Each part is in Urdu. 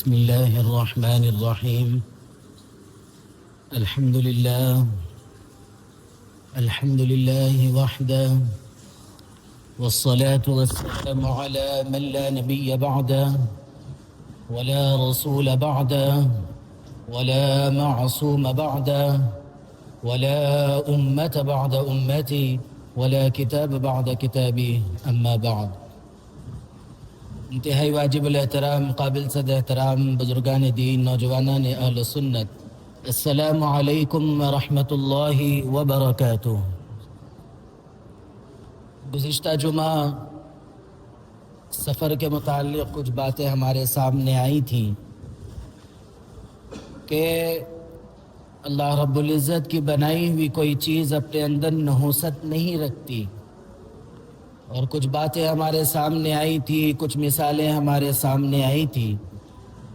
بسم الله الرحمن الرحيم. الحمد لله وحده، والصلاة والسلام على من لا نبي بعده ولا رسول بعده ولا معصوم بعده ولا أمة بعد أمتي ولا كتاب بعد كتابي، أما بعد. انتہائی واجب الاحترام، قابل صد احترام بزرگان دین، نوجوانان اہل سنت، السلام علیکم ورحمۃ اللہ وبرکاتہ۔ گزشتہ جمعہ سفر کے متعلق کچھ باتیں ہمارے سامنے آئی تھیں کہ اللہ رب العزت کی بنائی ہوئی کوئی چیز اپنے اندر نحوست نہیں رکھتی، اور کچھ باتیں ہمارے سامنے آئی تھی، کچھ مثالیں ہمارے سامنے آئی تھی۔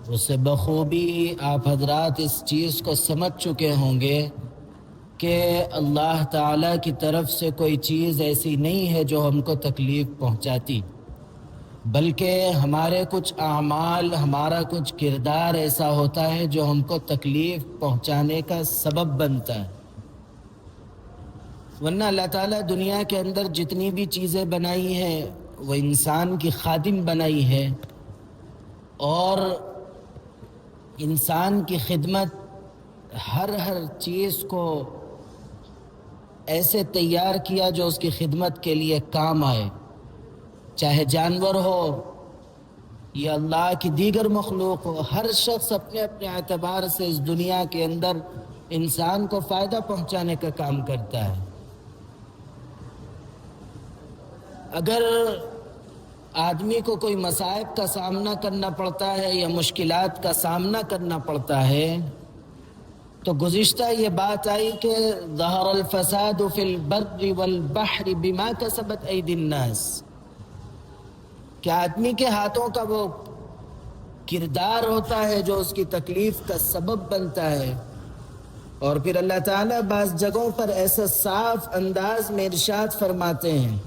اس سے بخوبی آپ حضرات اس چیز کو سمجھ چکے ہوں گے کہ اللہ تعالیٰ کی طرف سے کوئی چیز ایسی نہیں ہے جو ہم کو تکلیف پہنچاتی، بلکہ ہمارے کچھ اعمال، ہمارا کچھ کردار ایسا ہوتا ہے جو ہم کو تکلیف پہنچانے کا سبب بنتا ہے۔ ورنہ اللہ تعالیٰ دنیا کے اندر جتنی بھی چیزیں بنائی ہیں وہ انسان کی خادم بنائی ہے، اور انسان کی خدمت، ہر چیز کو ایسے تیار کیا جو اس کی خدمت کے لیے کام آئے، چاہے جانور ہو یا اللہ کی دیگر مخلوق ہو۔ ہر شخص اپنے اپنے اعتبار سے اس دنیا کے اندر انسان کو فائدہ پہنچانے کا کام کرتا ہے۔ اگر آدمی کو کوئی مصائب کا سامنا کرنا پڑتا ہے یا مشکلات کا سامنا کرنا پڑتا ہے تو گزشتہ یہ بات آئی کہ ظہر الفساد فی البر والبحر بما کسبت ایدی الناس، کہ آدمی کے ہاتھوں کا وہ کردار ہوتا ہے جو اس کی تکلیف کا سبب بنتا ہے۔ اور پھر اللہ تعالیٰ بعض جگہوں پر ایسا صاف انداز میں ارشاد فرماتے ہیں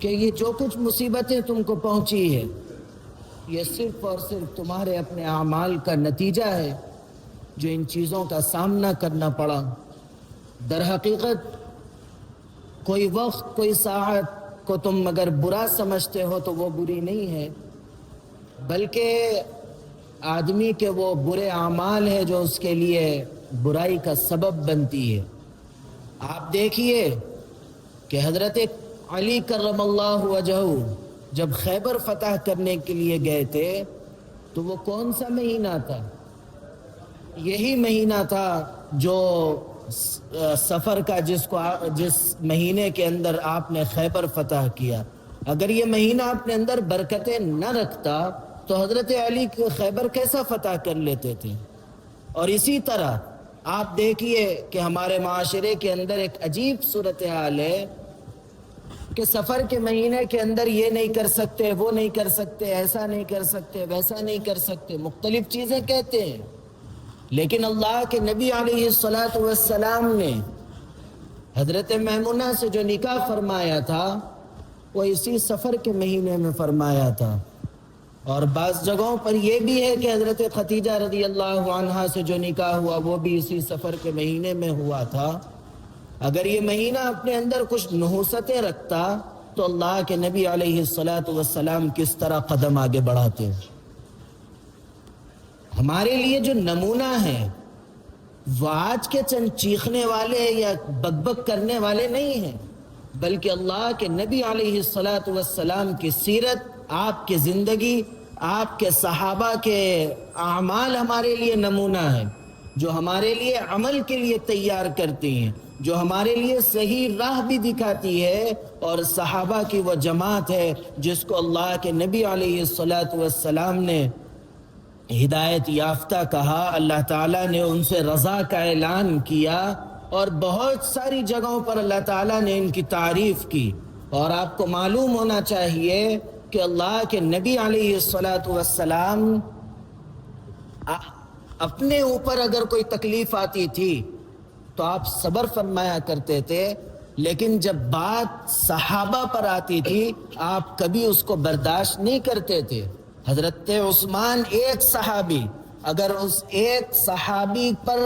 کہ یہ جو کچھ مصیبتیں تم کو پہنچی ہے یہ صرف اور صرف تمہارے اپنے اعمال کا نتیجہ ہے جو ان چیزوں کا سامنا کرنا پڑا۔ در حقیقت کوئی وقت، کوئی ساعت کو تم اگر برا سمجھتے ہو تو وہ بری نہیں ہے، بلکہ آدمی کے وہ برے اعمال ہیں جو اس کے لیے برائی کا سبب بنتی ہے۔ آپ دیکھیے کہ حضرت علی کرم اللہ وجہہ جب خیبر فتح کرنے کے لیے گئے تھے تو وہ کون سا مہینہ تھا؟ یہی مہینہ تھا جو سفر کا، جس مہینے کے اندر آپ نے خیبر فتح کیا۔ اگر یہ مہینہ اپنے اندر برکتیں نہ رکھتا تو حضرت علی خیبر کیسا فتح کر لیتے تھے؟ اور اسی طرح آپ دیکھیے کہ ہمارے معاشرے کے اندر ایک عجیب صورتحال ہے کہ سفر کے مہینے کے اندر یہ نہیں کر سکتے، وہ نہیں کر سکتے، ایسا نہیں کر سکتے، ویسا نہیں کر سکتے، مختلف چیزیں کہتے ہیں۔ لیکن اللہ کے نبی علیہ السلام نے حضرت میمونہ سے جو نکاح فرمایا تھا وہ اسی سفر کے مہینے میں فرمایا تھا، اور بعض جگہوں پر یہ بھی ہے کہ حضرت خدیجہ رضی اللہ عنہا سے جو نکاح ہوا وہ بھی اسی سفر کے مہینے میں ہوا تھا۔ اگر یہ مہینہ اپنے اندر کچھ نحوستیں رکھتا تو اللہ کے نبی علیہ السلام کس طرح قدم آگے بڑھاتے۔ ہمارے لیے جو نمونہ ہے وہ آج کے چند چیخنے والے یا بک کرنے والے نہیں ہیں، بلکہ اللہ کے نبی علیہ السلام کی سیرت، آپ کی زندگی، آپ کے صحابہ کے اعمال ہمارے لیے نمونہ ہے، جو ہمارے لیے عمل کے لیے تیار کرتی ہیں، جو ہمارے لیے صحیح راہ بھی دکھاتی ہے۔ اور صحابہ کی وہ جماعت ہے جس کو اللہ کے نبی علیہ السلام نے ہدایت یافتہ کہا، اللہ تعالیٰ نے ان سے رضا کا اعلان کیا، اور بہت ساری جگہوں پر اللہ تعالیٰ نے ان کی تعریف کی۔ اور آپ کو معلوم ہونا چاہیے کہ اللہ کے نبی علیہ السلام اپنے اوپر اگر کوئی تکلیف آتی تھی تو آپ صبر فرمایا کرتے تھے، لیکن جب بات صحابہ پر آتی تھی آپ کبھی اس کو برداشت نہیں کرتے تھے۔ حضرت عثمان ایک صحابی، اگر اس ایک صحابی پر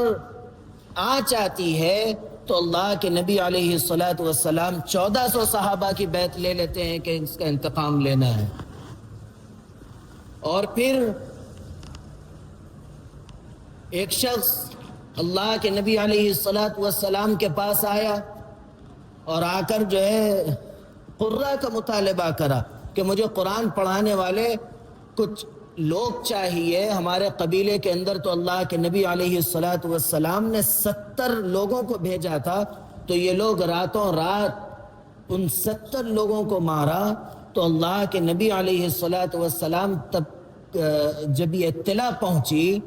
آنچ آتی ہے تو اللہ کے نبی علیہ الصلاۃ والسلام 1400 صحابہ کی بیعت لے لیتے ہیں کہ اس کا انتقام لینا ہے۔ اور پھر ایک شخص اللہ کے نبی علیہ الصلاۃ والسلام کے پاس آیا اور آ کر جو ہے قرہ کا مطالبہ کرا کہ مجھے قرآن پڑھانے والے کچھ لوگ چاہیے ہمارے قبیلے کے اندر۔ تو اللہ کے نبی علیہ الصلاۃ والسلام نے 70 لوگوں کو بھیجا تھا، تو یہ لوگ راتوں رات ان 70 لوگوں کو مارا۔ تو اللہ کے نبی علیہ الصلاۃ والسلام تب جب یہ اطلاع پہنچی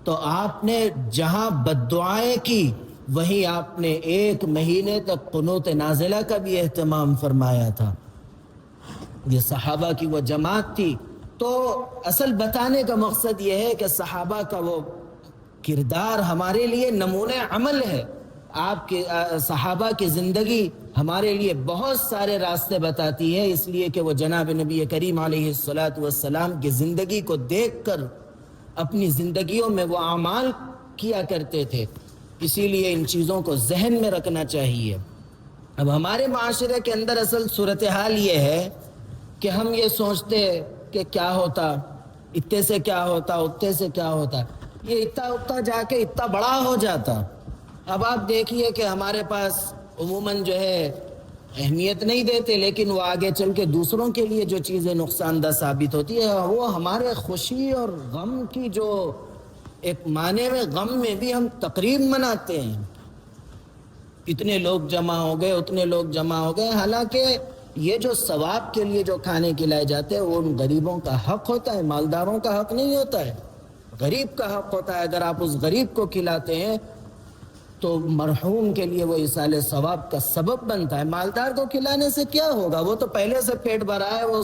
تو آپ نے جہاں بد دعائیں کی وہیں آپ نے 1 مہینے تک قنوت نازلہ کا بھی اہتمام فرمایا تھا۔ یہ صحابہ کی وہ جماعت تھی۔ تو اصل بتانے کا مقصد یہ ہے کہ صحابہ کا وہ کردار ہمارے لیے نمونہ عمل ہے۔ آپ کے صحابہ کی زندگی ہمارے لیے بہت سارے راستے بتاتی ہے، اس لیے کہ وہ جناب نبی کریم علیہ الصلاۃ والسلام کی زندگی کو دیکھ کر اپنی زندگیوں میں وہ اعمال کیا کرتے تھے، اسی لیے ان چیزوں کو ذہن میں رکھنا چاہیے۔ اب ہمارے معاشرے کے اندر اصل صورتحال یہ ہے کہ ہم یہ سوچتے کہ کیا ہوتا، اتنے سے کیا ہوتا، اتنے سے کیا ہوتا، یہ اتنا جا کے اتنا بڑا ہو جاتا۔ اب آپ دیکھیے کہ ہمارے پاس عموماً جو ہے اہمیت نہیں دیتے، لیکن وہ آگے چل کے دوسروں کے لیے جو چیزیں نقصان دہ ثابت ہوتی ہے وہ ہمارے خوشی اور غم کی جو ایک معنی میں غم میں بھی ہم تقریب مناتے ہیں، اتنے لوگ جمع ہو گئے، اتنے لوگ جمع ہو گئے، حالانکہ یہ جو ثواب کے لیے جو کھانے کھلائے جاتے ہیں وہ ان غریبوں کا حق ہوتا ہے، مالداروں کا حق نہیں ہوتا ہے، غریب کا حق ہوتا ہے۔ اگر آپ اس غریب کو کھلاتے ہیں تو مرحوم کے لیے وہ ایصال ثواب کا سبب بنتا ہے۔ مالدار کو کھلانے سے کیا ہوگا؟ وہ تو پہلے سے پیٹ بھرا ہے، وہ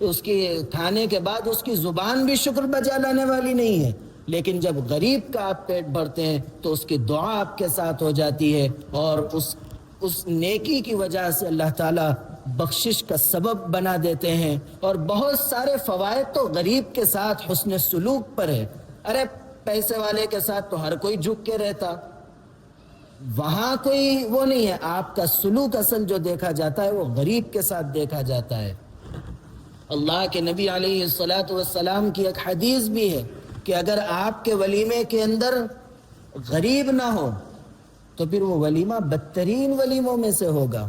اس کے کھانے کے بعد اس کی زبان بھی شکر بجا لانے والی نہیں ہے، لیکن جب غریب کا آپ پیٹ بھرتے ہیں تو اس کی دعا آپ کے ساتھ ہو جاتی ہے، اور اس نیکی کی وجہ سے اللہ تعالیٰ بخشش کا سبب بنا دیتے ہیں۔ اور بہت سارے فوائد تو غریب کے ساتھ حسن سلوک پر ہے۔ ارے پیسے والے کے ساتھ تو ہر کوئی جھک کے رہتا، وہاں کوئی وہ نہیں ہے، آپ کا سلوک اصل جو دیکھا جاتا ہے وہ غریب کے ساتھ دیکھا جاتا ہے۔ اللہ کے نبی علیہ الصلاۃ والسلام کی ایک حدیث بھی ہے کہ اگر آپ کے ولیمے کے اندر غریب نہ ہو تو پھر وہ ولیمہ بدترین ولیموں میں سے ہوگا۔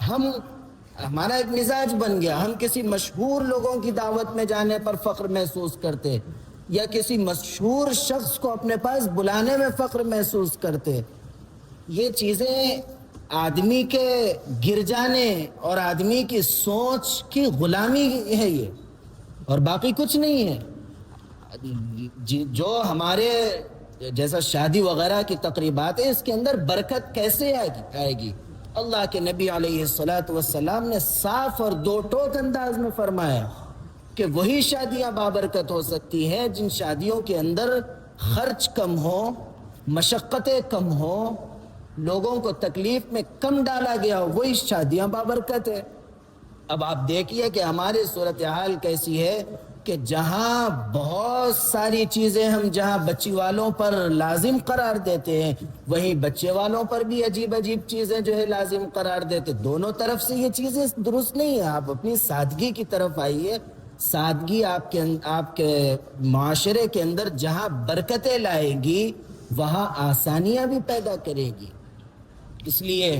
ہمارا ایک مزاج بن گیا، ہم کسی مشہور لوگوں کی دعوت میں جانے پر فخر محسوس کرتے، یا کسی مشہور شخص کو اپنے پاس بلانے میں فخر محسوس کرتے۔ یہ چیزیں آدمی کے گر جانے اور آدمی کی سوچ کی غلامی ہے یہ، اور باقی کچھ نہیں ہے۔ جو ہمارے جیسا شادی وغیرہ کی تقریبات ہیں، اس کے اندر برکت کیسے آئے گی؟ اللہ کے نبی علیہ الصلاۃ والسلام نے صاف اور دو ٹوک انداز میں فرمایا کہ وہی شادیاں بابرکت ہو سکتی ہیں جن شادیوں کے اندر خرچ کم ہو، مشقتیں کم ہو، لوگوں کو تکلیف میں کم ڈالا گیا ہو، وہی شادیاں بابرکت ہے۔ اب آپ دیکھیے کہ ہماری صورتحال کیسی ہے کہ جہاں بہت ساری چیزیں ہم جہاں بچی والوں پر لازم قرار دیتے ہیں، وہیں بچے والوں پر بھی عجیب عجیب چیزیں جو ہے لازم قرار دیتے۔ دونوں طرف سے یہ چیزیں درست نہیں ہیں۔ آپ اپنی سادگی کی طرف آئیے۔ سادگی آپ کے معاشرے کے اندر جہاں برکتیں لائے گی وہاں آسانیاں بھی پیدا کرے گی۔ اس لیے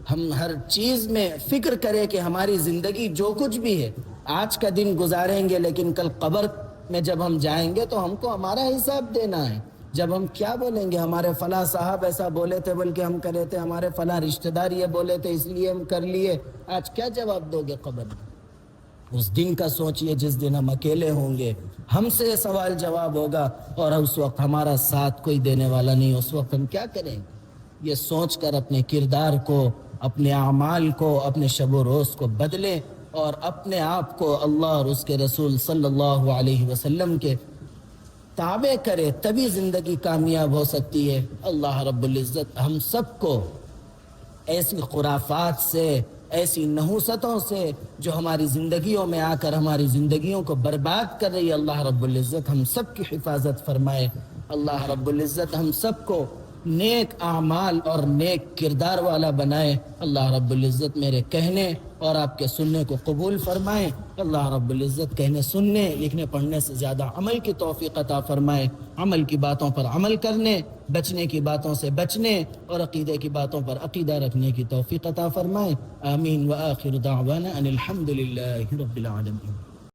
ہم ہر چیز میں فکر کریں کہ ہماری زندگی جو کچھ بھی ہے آج کا دن گزاریں گے، لیکن کل قبر میں جب ہم جائیں گے تو ہم کو ہمارا حساب دینا ہے۔ جب ہم کیا بولیں گے، ہمارے فلاں صاحب ایسا بولے تھے بلکہ ہم کرے تھے، ہمارے فلاں رشتہ دار یہ بولے تھے اس لیے ہم کر لیے، آج کیا جواب دو گے قبر میں؟ اس دن کا سوچئے جس دن ہم اکیلے ہوں گے، ہم سے سوال جواب ہوگا، اور اس وقت ہمارا ساتھ کوئی دینے والا نہیں، اس وقت ہم کیا کریں گے؟ یہ سوچ کر اپنے کردار کو، اپنے اعمال کو، اپنے شب و روز کو بدلیں، اور اپنے آپ کو اللہ اور اس کے رسول صلی اللہ علیہ وسلم کے تابع کرے، تبھی زندگی کامیاب ہو سکتی ہے۔ اللہ رب العزت ہم سب کو ایسی خرافات سے ایسی نحوستوں سے جو ہماری زندگیوں میں آ کر ہماری زندگیوں کو برباد کر رہی ہے، اللہ رب العزت ہم سب کی حفاظت فرمائے۔ اللہ رب العزت ہم سب کو نیک اعمال اور نیک کردار والا بنائے۔ اللہ رب العزت میرے کہنے اور آپ کے سننے کو قبول فرمائے۔ اللہ رب العزت کہنے سننے لکھنے پڑھنے سے زیادہ عمل کی توفیق عطا فرمائے، عمل کی باتوں پر عمل کرنے، بچنے کی باتوں سے بچنے اور عقیدے کی باتوں پر عقیدہ رکھنے کی توفیق عطا فرمائے۔ آمین وآخر دعوانا ان الحمد للہ رب العالمین۔